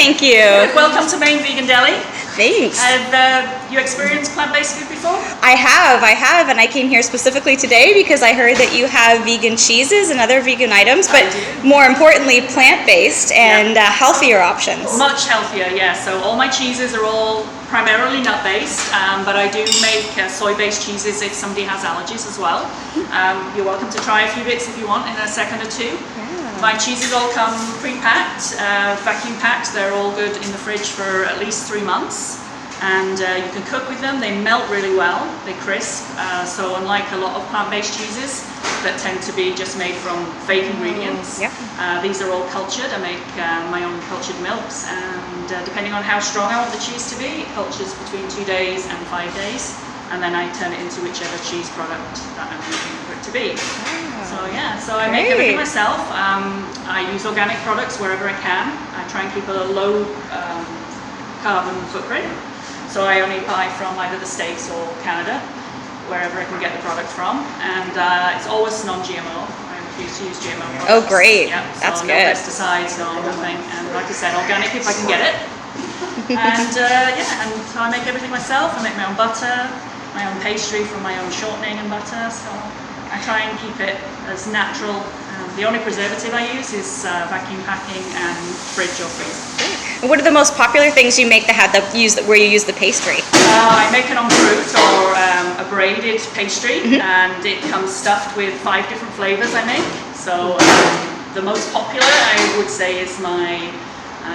thank you. Welcome to Maine Vegan Deli. Thanks. Have you experienced plant-based food before? I have, and I came here specifically today because I heard that you have vegan cheeses and other vegan items, but more importantly, plant-based and healthier options. Much healthier, yeah. So all my cheeses are all primarily nut-based, but I do make soy-based cheeses if somebody has allergies as well. You're welcome to try a few bits if you want in a second or two. My cheeses all come pre-packed, vacuum packed. They're all good in the fridge for at least 3 months. And you can cook with them. They melt really well. They crisp. So unlike a lot of plant-based cheeses that tend to be just made from fake ingredients, these are all cultured. I make my own cultured milks, and depending on how strong I want the cheese to be, it cultures between 2 days and 5 days. And then I turn it into whichever cheese product that I'm looking for it to be. So I make everything myself. I use organic products wherever I can. I try and keep a low carbon footprint. So I only buy from either the States or Canada, wherever I can get the product from. And it's always non-GMO. I refuse to use GMO products. Oh, great. Yeah, so that's no good. pesticides, no nothing. And like I said, organic if I can get it. And and so I make everything myself. I make my own butter, my own pastry from my own shortening and butter. So I try and keep it as natural. The only preservative I use is vacuum packing and fridge or freeze. And what are the most popular things you make where you use the pastry? I make an en croûte or a braided pastry, and it comes stuffed with 5 different flavors I make. So the most popular I would say is my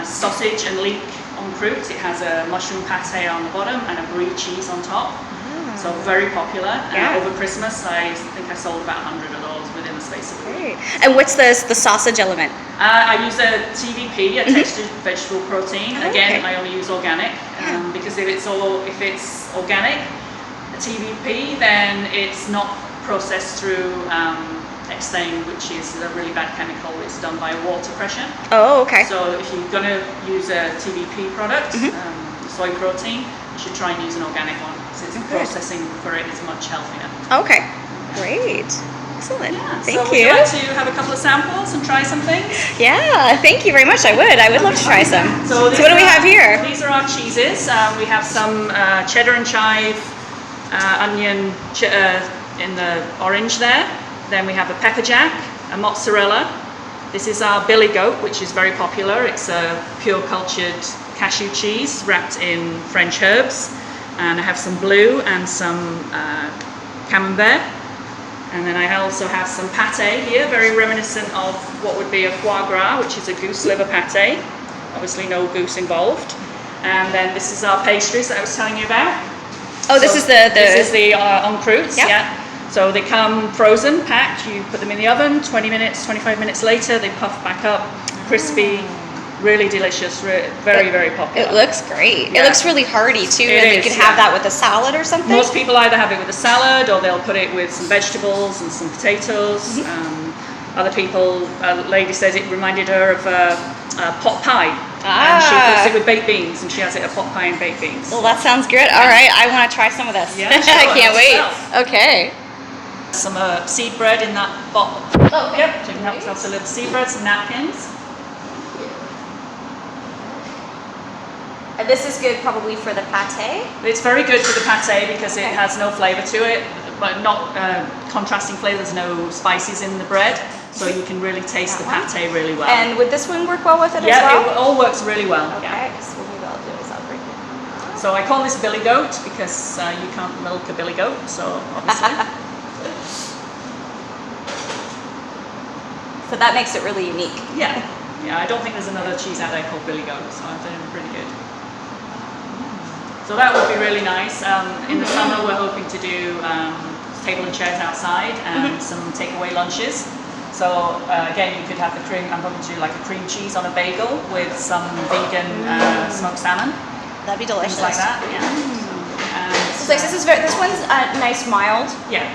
sausage and leek en croûte. It has a mushroom pate on the bottom and a brie cheese on top. So very popular. Over Christmas, I think I sold about 100 of those within the space of a week. And what's the sausage element? I use a TVP, a textured vegetable protein. Again, I only use organic because if it's organic, a TVP, then it's not processed through Xthane, which is a really bad chemical. It's done by water pressure. Oh, okay. So if you're going to use a TVP product, soy protein, you should try and use an organic one. Processing for it is much healthier. Okay, great. Excellent. Thank you. you. Would you like to have a couple of samples and try some things? Yeah, thank you very much. I would love to try some. So what do we have here? These are our cheeses. We have some cheddar and chive, onion in the orange there. Then we have a pepper jack, a mozzarella. This is our Billy Goat, which is very popular. It's a pure cultured cashew cheese wrapped in French herbs. And I have some blue and some camembert. And then I also have some pate here, very reminiscent of what would be a foie gras, which is a goose liver pate. Obviously no goose involved. And then this is our pastries that I was telling you about. Oh, this is the en croûtes, So they come frozen, packed, you put them in the oven, 20 minutes, 25 minutes later, they puff back up, crispy. Really delicious, very, very popular. It looks great. Yeah. It looks really hearty too, and you can have that with a salad or something. Most people either have it with a salad or they'll put it with some vegetables and some potatoes. Other people, a lady says it reminded her of a pot pie. And she cooks it with baked beans, and she has it a pot pie and baked beans. Well, that sounds good. All right, I want to try some of this. Yeah, sure, I can't wait. Okay. Some seed bread in that bottle. Oh, okay. Yep, so you can have yourself a little seed bread, some napkins. And this is good probably for the pate? It's very good for the pate because it has no flavour to it, but not contrasting flavour. There's no spices in the bread, so you can really taste the pate really well. And would this one work well with it as well? Yeah, it all works really well. Okay, so maybe I'll do is I'll break it. So I call this Billy Goat because you can't milk a Billy Goat, so obviously. So that makes it really unique. Yeah, I don't think there's another cheese out there called Billy Goat, so I think it's pretty good. So that would be really nice. In the summer, we're hoping to do table and chairs outside and some takeaway lunches. So again, you could have the cream. I'm hoping to do like a cream cheese on a bagel with some vegan smoked salmon. That'd be delicious. Things like that. Yeah. So this one's nice, mild. Yeah.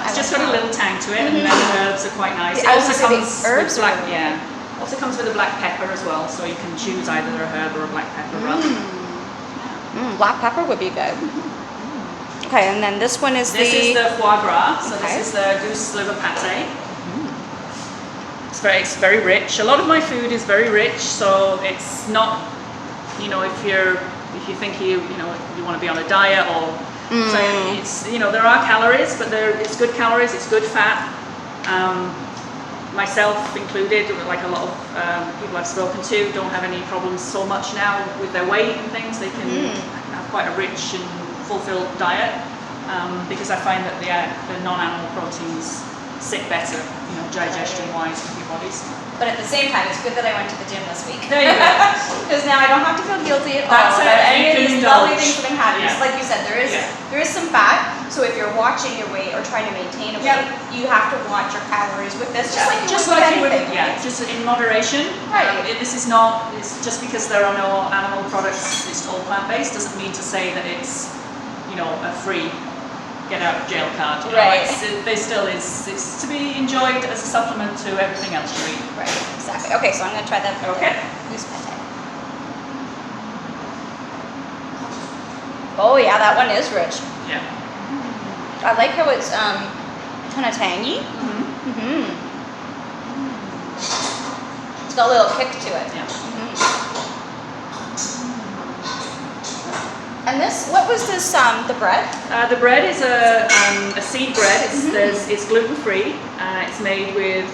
It's just got a little tang to it, and then the herbs are quite nice. It also comes with black. Yeah. Also comes with a black pepper as well, so you can choose either a herb or a black pepper rub. Black pepper would be good. Okay, and then this one is This is the foie gras, so Okay. this is the goose liver pate. It's very rich. A lot of my food is very rich, so it's not you know, if you think you want to be on a diet or so it's, you know, there are calories, but it's good calories, it's good fat. Myself included, like a lot of people I've spoken to don't have any problems so much now with their weight and things. They can have quite a rich and fulfilled diet because I find that the non-animal proteins sit better, you know, digestion-wise with your bodies. But at the same time, it's good that I went to the gym this week. There you go. Because now I don't have to feel guilty at all That's it. about any of You these can lovely indulge. things that I'm having. Yeah. Just like you said, there is some fat. So if you're watching your weight or trying to maintain a weight, you have to watch your calories with this, just like you would with anything. Yeah, just in moderation. Right. This is not. It's just because there are no animal products. It's all plant-based. Doesn't mean to say that it's, you know, a free get out of jail card. You know? Right. There still is. It's to be enjoyed as a supplement to everything else you eat. Right, exactly. Okay, so I'm going to try that. Okay. Goose pate. Oh yeah, that one is rich. Yeah. I like how it's kind of tangy. It's got a little kick to it. Yeah. And this, what was this? The bread? The bread is a seed bread. It's gluten-free. It's made with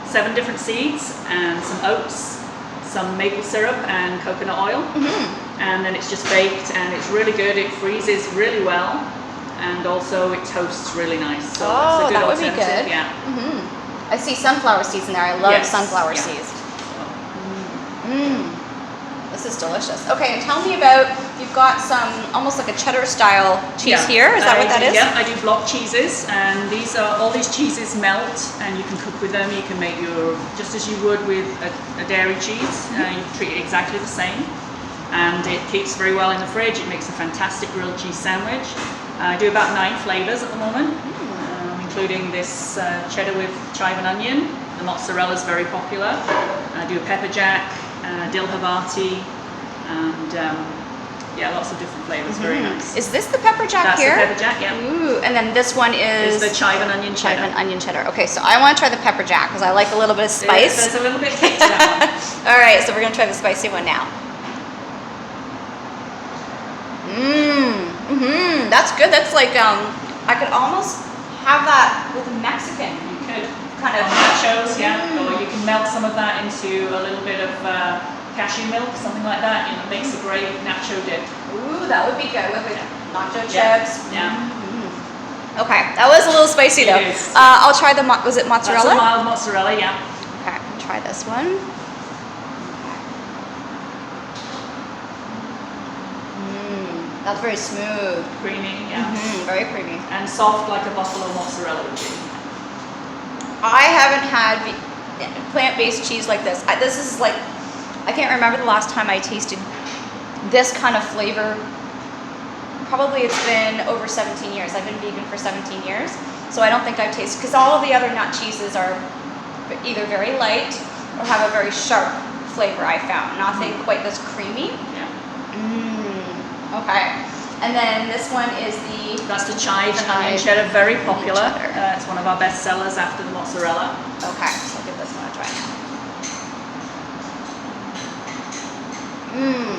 7 different seeds and some oats, some maple syrup and coconut oil. And then it's just baked, and it's really good. It freezes really well, and also it toasts really nice. So it's a good that would be alternative. good. Yeah. I see sunflower seeds in there. I love Yes, sunflower yeah. seeds. This is delicious. Okay, and tell me about, you've got some, almost like a cheddar style cheese here. Is that what that is? Yeah, I do block cheeses, and all these cheeses melt, and you can cook with them. You can make just as you would with a dairy cheese. You treat it exactly the same, and it keeps very well in the fridge. It makes a fantastic grilled cheese sandwich. I do about 9 flavors at the moment, including this cheddar with chive and onion. The mozzarella is very popular. I do a pepper jack, dill Havarti, and lots of different flavors. Very nice. Is this the pepper jack That's here? the pepper jack, yeah. Ooh, and then this one is the chive and onion cheddar. chive and onion cheddar. Okay, so I want to try the pepper jack because I like a little bit of spice. There's a little bit of kick to that one. All right, so we're gonna try the spicy one now. That's good. That's like I could almost have that with a Mexican. You could Kind of nachos, yeah, or you can melt some of that into a little bit of cashew milk, something like that. You know, makes a great nacho dip. Ooh, that would be good with nacho Yeah. chips. Yeah. Okay, that was a little spicy though. It is. I'll try the was it That's mozzarella? a mild mozzarella, yeah. Okay, I'll try this one. That's very smooth. Creamy, yeah. Very creamy. And soft like a buffalo mozzarella would be. I haven't had plant-based cheese like this. This is like, I can't remember the last time I tasted this kind of flavor. Probably it's been over 17 years. I've been vegan for 17 years. So I don't think I've tasted, because all of the other nut cheeses are either very light or have a very sharp flavor, I found. Nothing quite this creamy. Yeah. Okay. And then this one is That's the chive and onion cheddar, very popular. cheddar. It's one of our best sellers after the mozzarella. Okay, so I'll give this one a try now.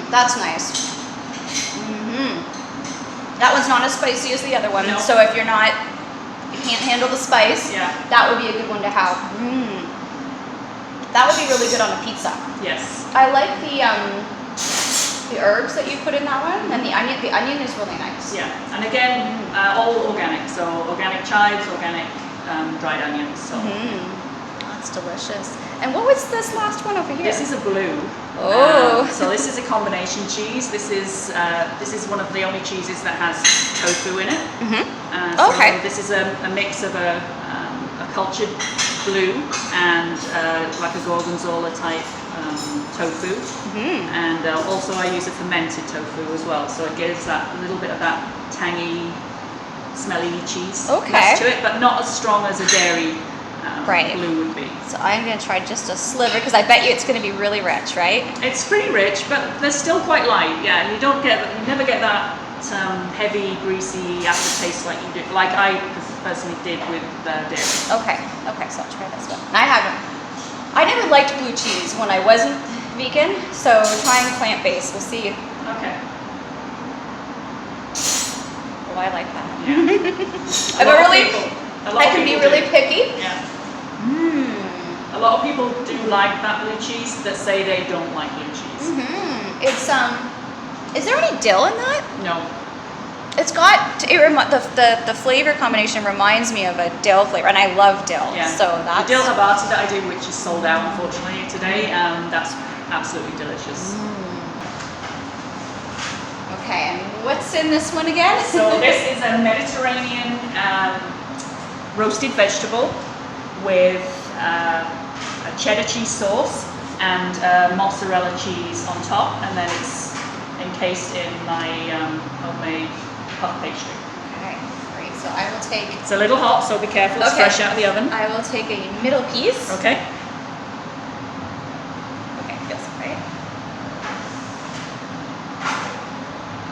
That's nice. That one's not as spicy as the other one. No. So if you can't handle the spice, Yeah. that would be a good one to have. That would be really good on a pizza. Yes. I like the herbs that you put in that one, and the onion. The onion is really nice. Yeah. And again, all organic. So organic chives, organic dried onions. So That's delicious. And what was this last one over here? this is a blue. Oh. So this is a combination cheese. This is one of the only cheeses that has tofu in it. Okay. This is a mix of a cultured blue and like a gorgonzola type tofu. And also I use a fermented tofu as well. So it gives that a little bit of that tangy, smelly cheese to it, but not as strong as a dairy blue would be. So I'm going to try just a sliver because I bet you it's going to be really rich, right? It's pretty rich, but they're still quite light. Yeah, you never get that heavy, greasy aftertaste like you do, like I personally did with dairy. Okay, so I'll try this one. I never liked blue cheese when I wasn't vegan, so trying plant-based. We'll see. Okay. Oh, I like that. Yeah. I can be really picky. Yeah. Mmm. A lot of people do like that blue cheese that say they don't like blue cheese. It's is there any dill in that? No. It's got the flavor combination reminds me of a dill flavor, and I love dill. Yeah. So that's the dill havarti that I do, which is sold out unfortunately today. That's absolutely delicious. Okay, and what's in this one again? So this is a Mediterranean roasted vegetable with a cheddar cheese sauce and mozzarella cheese on top, and then it's encased in my homemade puff pastry. Okay, great. So I will take. It's a little hot, so be careful. It's fresh out of the oven. I will take a middle piece. Okay. Okay, feels great.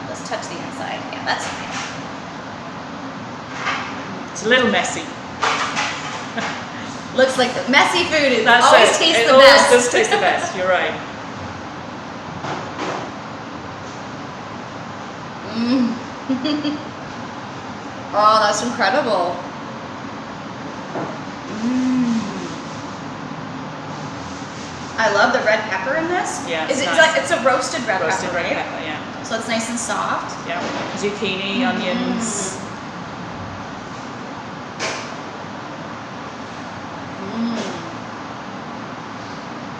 Let's touch the inside. Yeah, that's fine. It's a little messy. Looks like the messy food is That's always it. tastes It the always best. does taste the best. You're right. Oh, that's incredible. I love the red pepper in this. Yeah, Is it's it nice. like it's a roasted red Roasted pepper, red right? pepper, yeah. So it's nice and soft. Yeah. Zucchini, onions.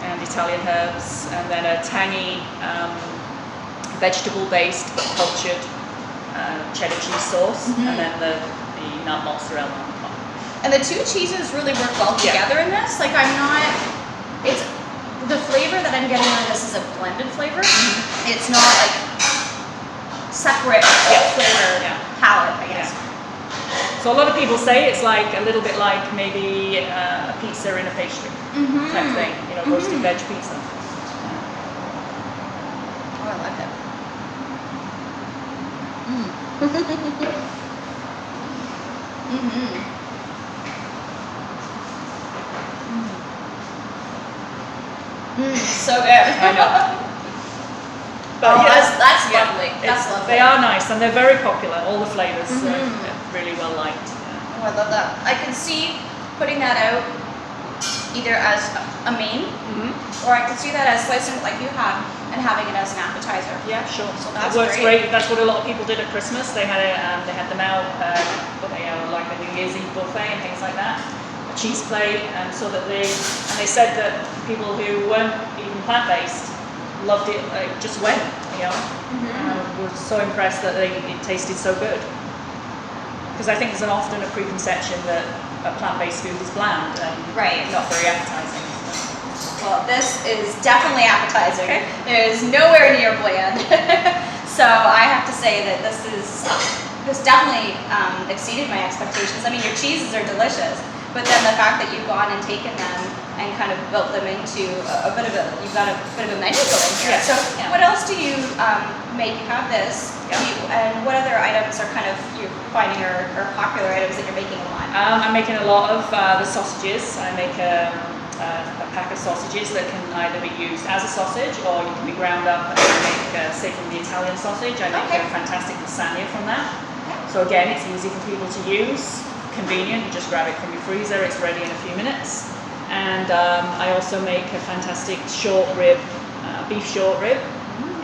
And Italian herbs, and then a tangy vegetable-based but cultured cheddar cheese sauce, and then the nut mozzarella on top. And the two cheeses really work well Yeah. together in this. Like it's the flavor that I'm getting out of this is a blended flavor. It's not like separate flavor palette, I guess. So a lot of people say it's like a little bit like maybe a pizza in a pastry type thing, you know, roasted veg pizza. Oh, I like it. So good. I know. But Oh, yeah, that's lovely. That's lovely. They are nice and they're very popular. All the flavors are really well liked. Oh, I love that. I can see putting that out either as a main, or I could see that as slicing it like you have and having it as an appetizer. Yeah, sure. So that's it works great. great. That's what a lot of people did at Christmas. They had them out, like a New Year's Eve buffet and things like that. A cheese plate, and so that they said that people who weren't even plant-based loved it. Just went, you know. Were so impressed that it tasted so good. Because I think there's often a preconception that a plant-based food is bland and not very appetizing. Well, this is definitely appetizing. Okay. It is nowhere near bland. So I have to say that this definitely exceeded my expectations. I mean, your cheeses are delicious, but then the fact that you've gone and taken them and kind of built them into you've got a bit of a menu going here. Yeah. So what else do you make? You have this, and what other items are kind of you're finding are popular items that you're making a lot? I'm making a lot of the sausages. I make a pack of sausages that can either be used as a sausage or you can be ground up and make, say from the Italian sausage, I make a fantastic lasagna from that. So again, it's easy for people to use, convenient, you just grab it from your freezer, it's ready in a few minutes. And I also make a fantastic short rib, beef short rib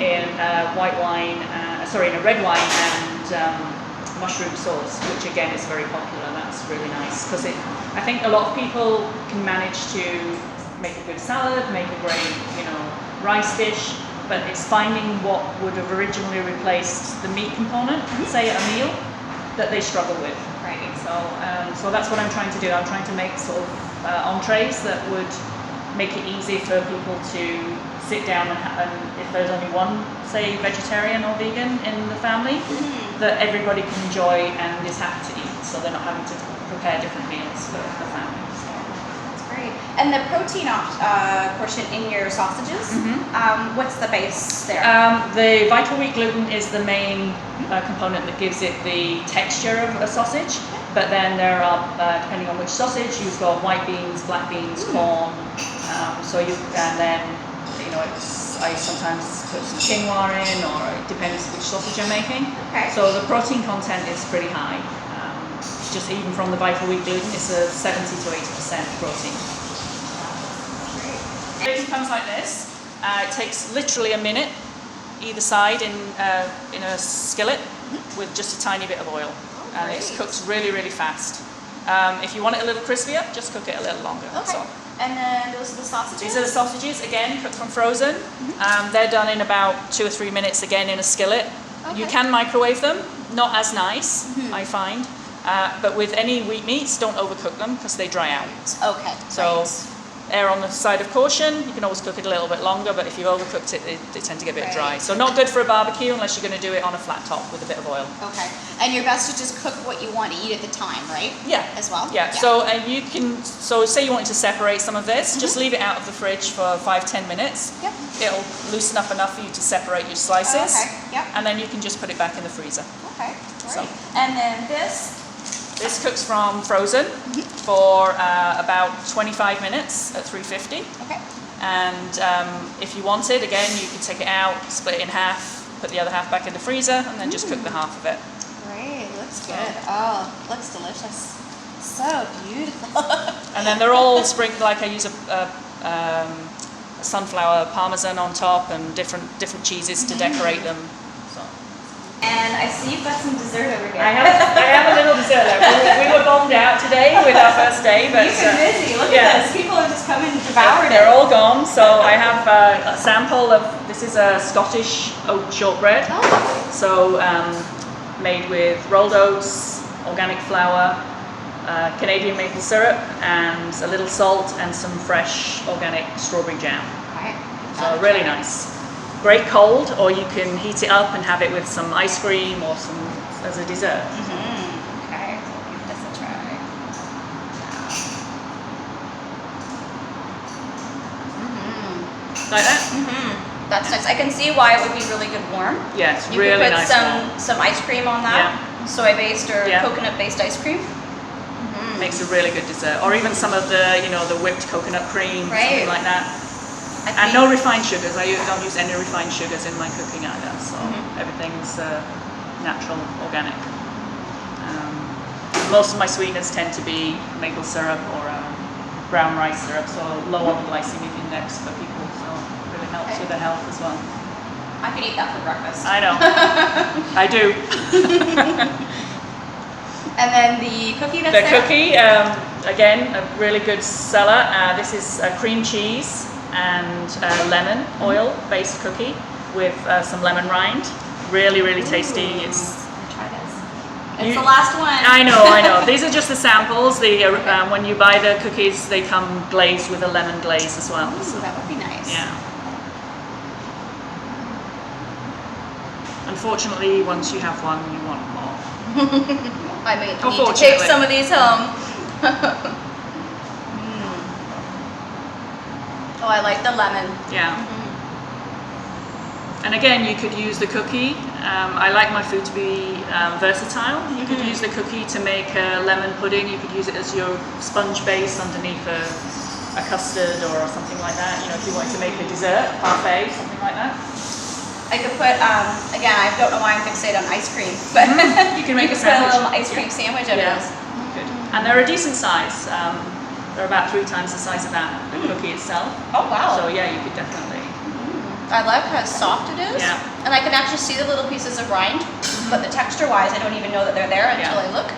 in white wine, in a red wine and mushroom sauce, which again is very popular. That's really nice because I think a lot of people can manage to make a good salad, make a great, rice dish, but it's finding what would have originally replaced the meat component, say at a meal, that they struggle with. Right. So that's what I'm trying to do. I'm trying to make sort of entrees that would make it easy for people to sit down and if there's only one, say, vegetarian or vegan in the family, that everybody can enjoy and is happy to eat. So they're not having to prepare different meals for the family. So. That's great. And the protein portion in your sausages, what's the base there? The Vital Wheat gluten is the main component that gives it the texture of a sausage. But then there are, depending on which sausage, you've got white beans, black beans, corn. And then you know, I sometimes put some quinoa in, or it depends which sausage I'm making. Okay. So the protein content is pretty high. Just even from the Vital Wheat gluten, it's a 70 to 80% protein. It comes like this. It takes literally a minute either side in a skillet with just a tiny bit of oil. And it cooks really, really fast. If you want it a little crispier, just cook it a little longer. Okay. So. And then those are the sausages? These are the sausages, again, cooked from frozen. They're done in about 2 or 3 minutes, again, in a skillet. Okay. You can microwave them, not as nice, I find. But with any wheat meats, don't overcook them because they dry out. Okay. So err on the side of caution. You can always cook it a little bit longer, but if you've overcooked it, they tend to get a bit dry. So not good for a barbecue unless you're going to do it on a flat top with a bit of oil. Okay. And you're best to just cook what you want to eat at the time, right? Yeah. As well? Yeah. So you can, so say you wanted to separate some of this, just leave it out of the fridge for 5-10 minutes. Yep. It'll loosen up enough for you to separate your slices. Okay. Yep. And then you can just put it back in the freezer. Okay. Great. So. And then this? This cooks from frozen for about 25 minutes at 350. Okay. And if you want it, again, you can take it out, split it in half, put the other half back in the freezer, and then just cook the half of it. Great. Looks good. Oh, looks delicious. So beautiful. And then they're all sprinkled, like I use a sunflower parmesan on top and different cheeses to decorate them. And I see you've got some dessert over here. I have a little dessert there. We were bombed out today with our first day, but you've been busy. Look at this. People have just come and devoured they're it. all gone. So I have a sample of, this is a Scottish oat shortbread. Oh. So made with rolled oats, organic flour, Canadian maple syrup, and a little salt and some fresh organic strawberry jam. Okay. So really nice. Great cold, or you can heat it up and have it with some ice cream or some as a dessert. Okay, so we'll give this a try. Like that? That's nice. I can see why it would be really good warm. Yeah, it's You really could put nice. some ice cream on that, soy-based or coconut-based ice cream. Makes a really good dessert, or even some of the, the whipped coconut cream, something like that. And no refined sugars. I don't use any refined sugars in my cooking either, so everything's natural, organic. Most of my sweeteners tend to be maple syrup or brown rice syrup, so low on the glycemic index for people, so it really helps with their health as well. I could eat that for breakfast. I know. I do. And then the cookie that's there? The cookie, again, a really good seller. This is cream cheese and lemon oil based cookie with some lemon rind. Really, really tasty. It's try this. It's the last one. I know. These are just the samples. When you buy the cookies, they come glazed with a lemon glaze as well. Ooh, so, that would be nice. Yeah. Unfortunately, once you have one, you want more. I may need to take some of these home. Oh, I like the lemon. Yeah. And again, you could use the cookie. I like my food to be versatile. You could use the cookie to make a lemon pudding. You could use it as your sponge base underneath a custard or something like that. If you wanted to make a dessert, parfait, something like that. I could put, again, I don't know why I'm fixated on ice cream, but you can make put a little ice cream sandwich of Yeah. this. Good. And they're a decent size. They're about 3 times the size of that, the cookie itself. Oh, wow. So yeah, you could definitely. I like how soft it is. Yeah. And I can actually see the little pieces of rind, but the texture-wise, I don't even know that they're there until I look.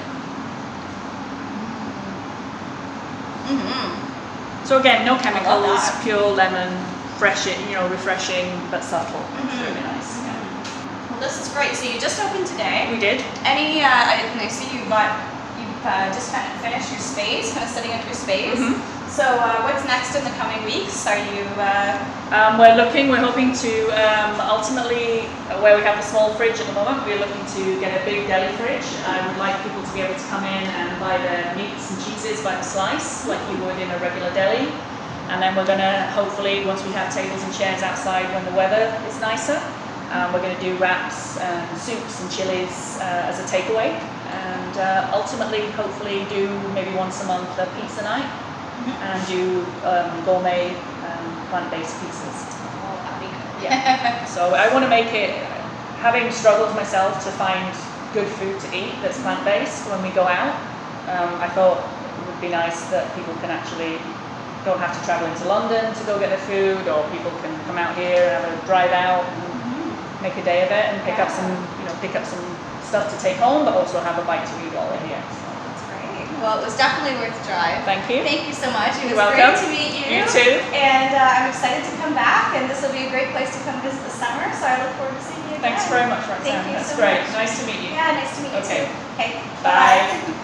So again, no chemicals, that. pure lemon, fresh, refreshing but subtle. It's really nice. Yeah. Well, this is great. So you just opened today. We did. Any, I see you've just kind of finished your space, kind of setting up your space. So what's next in the coming weeks? Are you? We're hoping to ultimately, where we have a small fridge at the moment, we're looking to get a big deli fridge. I would like people to be able to come in and buy their meats and cheeses by the slice, like you would in a regular deli. And then we're going to, hopefully, once we have tables and chairs outside when the weather is nicer, we're going to do wraps and soups and chilies as a takeaway. And ultimately, hopefully, do maybe once a month a pizza night and do gourmet plant-based pizzas. Yeah. So I want to make it, having struggled myself to find good food to eat that's plant-based when we go out, I thought it would be nice that people can actually don't have to travel into London to go get their food, or people can come out here and have a drive out and make a day of it and pick up some, pick up some stuff to take home, but also have a bite to eat while we're here. So. That's great. Well, it was definitely worth the drive. Thank you. Thank you so much. It was You're welcome. great to meet you. You too. And I'm excited to come back, and this will be a great place to come visit this summer, so I look forward to seeing you again. Thanks very much, Roxanne. Thank you That's so great. much. Nice to meet you. Yeah, nice to meet you Okay. too. Okay. Bye.